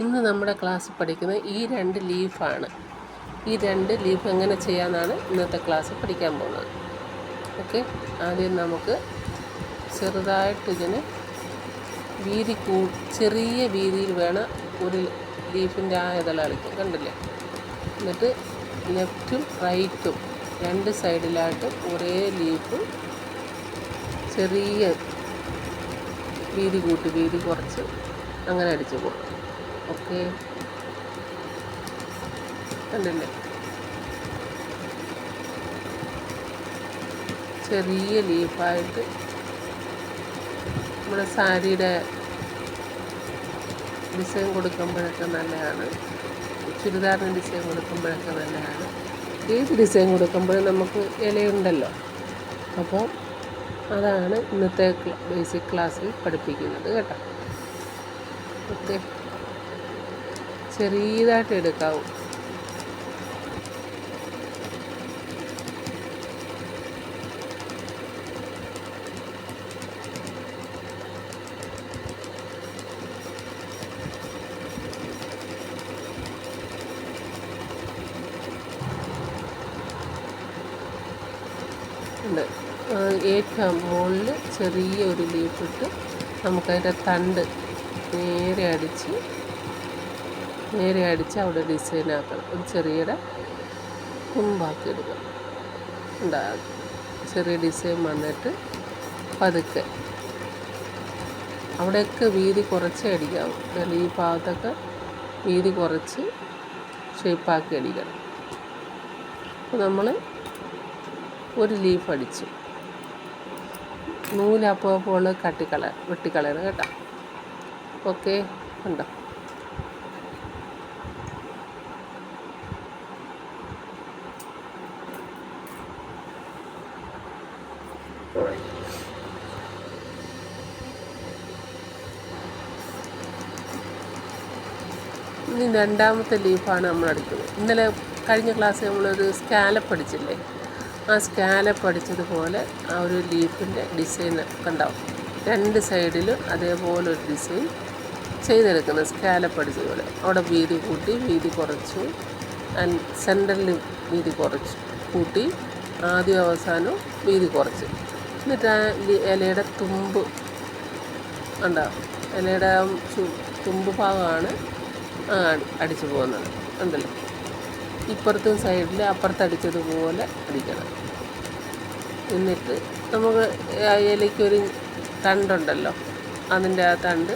ഇന്ന് നമ്മുടെ ക്ലാസ്സിൽ പഠിക്കുന്ന ഈ 2 ലീഫാണ്. ഈ 2 ലീഫ് എങ്ങനെ ചെയ്യാമെന്നാണ് ഇന്നത്തെ ക്ലാസ്സിൽ പഠിക്കാൻ പോകുന്നത്. ഓക്കെ, ആദ്യം നമുക്ക് ചെറുതായിട്ടിങ്ങനെ ചെറിയ വീതിയിൽ വേണം ഒരു ലീഫിൻ്റെ ആ ഇതള കളിക്കാൻ, കണ്ടില്ലേ? എന്നിട്ട് ലെഫ്റ്റും റൈറ്റും 2 സൈഡിലായിട്ട് ഒരേ ലീഫ് ചെറിയ വീതി കൂട്ടി വീതി കുറച്ച് അങ്ങനെ അടിച്ചു പോകും. ഓക്കെ, കണ്ടില്ലേ? ചെറിയ ലീഫായിട്ട് നമ്മുടെ സാരിയുടെ ഡിസൈൻ കൊടുക്കുമ്പോഴൊക്കെ നല്ലതാണ്, ചുരിദാറിന് ഡിസൈൻ കൊടുക്കുമ്പോഴൊക്കെ നല്ലതാണ്. ഏത് ഡിസൈൻ കൊടുക്കുമ്പോഴും നമുക്ക് ഇലയുണ്ടല്ലോ. അപ്പോൾ അതാണ് ഇന്നത്തെ ബേസിക് ക്ലാസ്സിൽ പഠിപ്പിക്കുന്നത് കേട്ടോ. ഓക്കെ, ചെറിയതായിട്ട് എടുക്കാവൂ. ഉണ്ട്, ഏറ്റവും മുകളിൽ ചെറിയ ഒരു ലീഫിട്ട് നമുക്കതിൻ്റെ തണ്ട് നേരെ അടിച്ച് അവിടെ ഡിസൈനാക്കണം. ഒരു ചെറിയുടെ തുമ്പാക്കി എടുക്കണം. ഉണ്ടാകും ചെറിയ ഡിസൈൻ വന്നിട്ട് പതുക്കെ അവിടെയൊക്കെ വീതി കുറച്ചേ അടിക്കാവും. ഈ ഭാഗത്തൊക്കെ വീതി കുറച്ച് ഷേപ്പാക്കി അടിക്കണം. അപ്പോൾ നമ്മൾ ഒരു ലീഫ് അടിച്ചു, നൂലപ്പോൾ വെട്ടിക്കളയണം കേട്ടോ. ഓക്കെ, ഉണ്ടോ? ഇനി രണ്ടാമത്തെ ലീഫാണ് നമ്മൾ അടിക്കുന്നത്. കഴിഞ്ഞ ക്ലാസ്സിൽ നമ്മളൊരു സ്കാലപ്പ് അടിച്ചില്ലേ? ആ സ്കാലപ്പ് അടിച്ചതുപോലെ ആ ഒരു ലീഫിൻ്റെ ഡിസൈൻ കണ്ടാവും. 2 സൈഡിലും അതേപോലെ ഒരു ഡിസൈൻ ചെയ്തെടുക്കുന്നത് സ്കാലപ്പ് അടിച്ചതുപോലെ. അവിടെ വീതി കൂട്ടി വീതി കുറച്ചു, സെൻറ്ററിൽ വീതി കുറച്ച് കൂട്ടി, ആദ്യം അവസാനവും വീതി കുറച്ച്. എന്നിട്ട് ആ ഇലയുടെ തുമ്പ് ഉണ്ടാവും. ഇലയുടെ തുമ്പ് ഭാഗമാണ് അടിച്ചു പോകുന്നത്, ഉണ്ടല്ലോ. ഇപ്പുറത്തും സൈഡിൽ അപ്പുറത്തടിച്ചതുപോലെ അടിക്കണം. എന്നിട്ട് നമുക്ക് ഇലയ്ക്കൊരു തണ്ടുണ്ടല്ലോ, അതിൻ്റെ ആ തണ്ട്